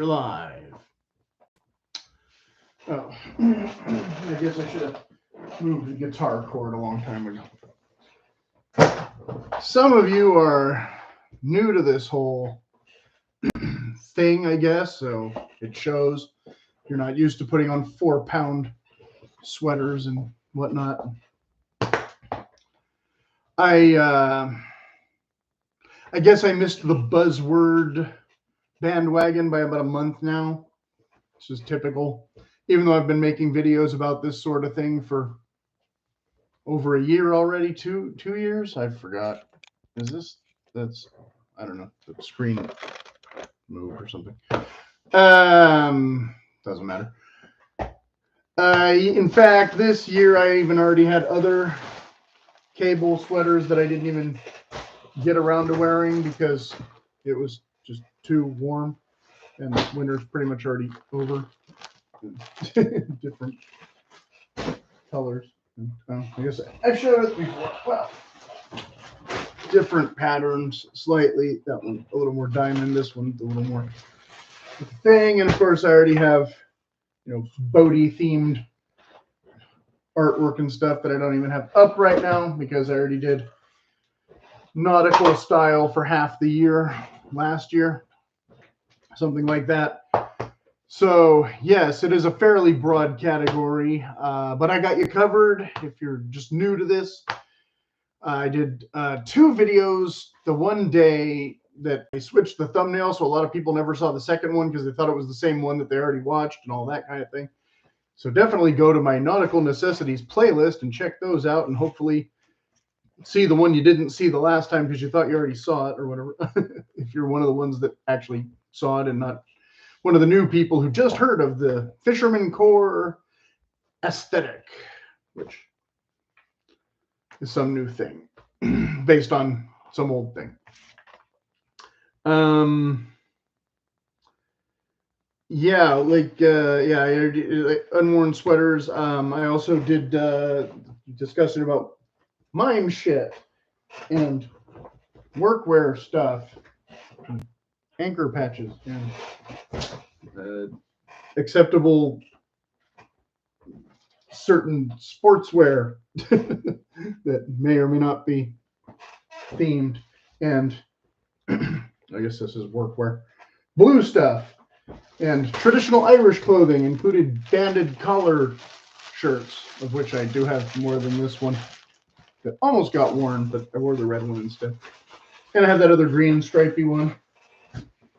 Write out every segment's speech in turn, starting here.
We're live. Oh, I guess I should have moved the guitar cord a long time ago. Some of you are new to this whole thing, I guess, so it shows. You're not used to putting on 4-pound sweaters and whatnot. I guess I missed the buzzword bandwagon by about a month now. This is typical. Even though I've been making videos about this sort of thing for over a year already, two years? I forgot. Is this, that's, I don't know, the screen moved or something. Doesn't matter. In fact, this year I even already had other cable sweaters that I didn't even get around to wearing because it was just too warm and winter's pretty much already over. Different colors. I guess I've showed it before. Well, different patterns slightly. That one a little more diamond. This one a little more thing. And of course, I already have, boaty themed artwork and stuff that I don't even have up right now because I already did nautical style for half the year last year, something like that. So yes, it is a fairly broad category, but I got you covered. If you're just new to this, I did 2 videos the one day that I switched the thumbnail, so a lot of people never saw the second one because they thought it was the same one that they already watched and all that kind of thing. So definitely go to my Nautical Necessities playlist and check those out, and hopefully see the one you didn't see the last time because you thought you already saw it or whatever. If you're one of the ones that actually saw it and not one of the new people who just heard of the Fisherman Core aesthetic, which is some new thing based on some old thing. Yeah, unworn sweaters. I also did discussing about mime shit and workwear stuff, and anchor patches, and acceptable certain sportswear that may or may not be themed, and I guess this is workwear, blue stuff, and traditional Irish clothing, included banded collar shirts, of which I do have more than this one that almost got worn, but I wore the red one instead. And I have that other green stripy one.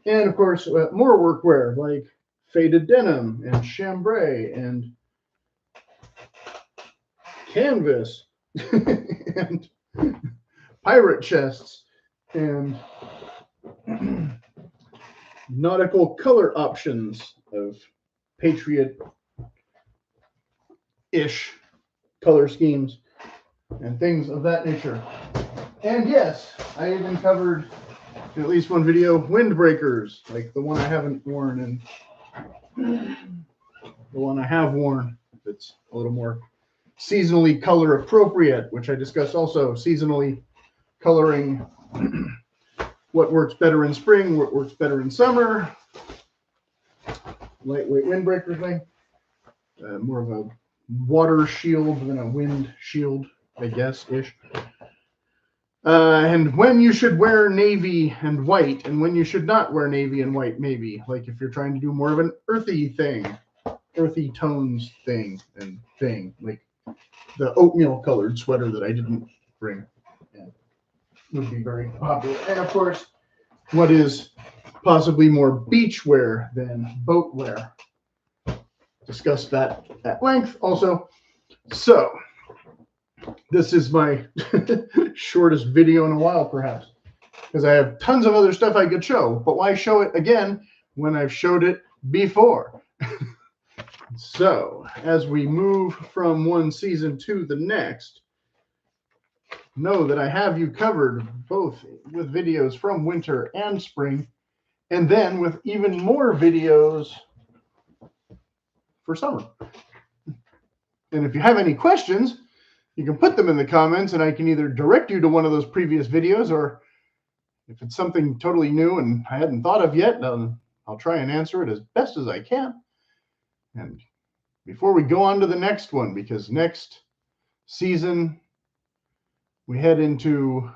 And of course, more workwear like faded denim and chambray and canvas and pirate chests and nautical color options of Patriot-ish color schemes and things of that nature. And yes, I even covered in at least one video windbreakers, like the one I haven't worn and the one I have worn. It's a little more seasonally color appropriate, which I discussed also, seasonally coloring what works better in spring, what works better in summer. Lightweight windbreaker thing. More of a water shield than a wind shield, I guess, ish. And when you should wear navy and white, and when you should not wear navy and white, maybe. Like if you're trying to do more of an earthy thing, earthy tones thing, and thing. Like the oatmeal colored sweater that I didn't bring. Yeah. Would be very popular. And of course, what is possibly more beach wear than boat wear. Discussed that at length also. So this is my shortest video in a while, perhaps, because I have tons of other stuff I could show, but why show it again when I've showed it before? So as we move from one season to the next, know that I have you covered both with videos from winter and spring, and then with even more videos for summer. And if you have any questions, you can put them in the comments and I can either direct you to one of those previous videos, or if it's something totally new and I hadn't thought of yet, I'll try and answer it as best as I can. And before we go on to the next one, because next season we head into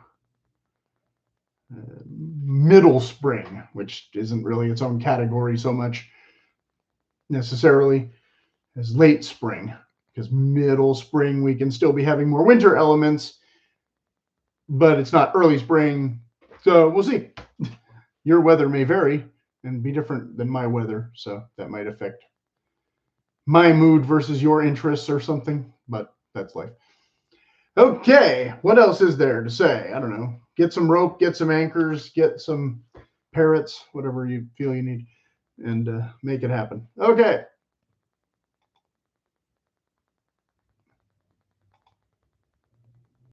middle spring, which isn't really its own category so much necessarily as late spring, because middle spring we can still be having more winter elements, but it's not early spring. So we'll see. Your weather may vary and be different than my weather, so that might affect my mood versus your interests or something, but that's life. Okay, what else is there to say? I don't know. Get some rope, get some anchors, get some parrots, whatever you feel you need, and make it happen. Okay,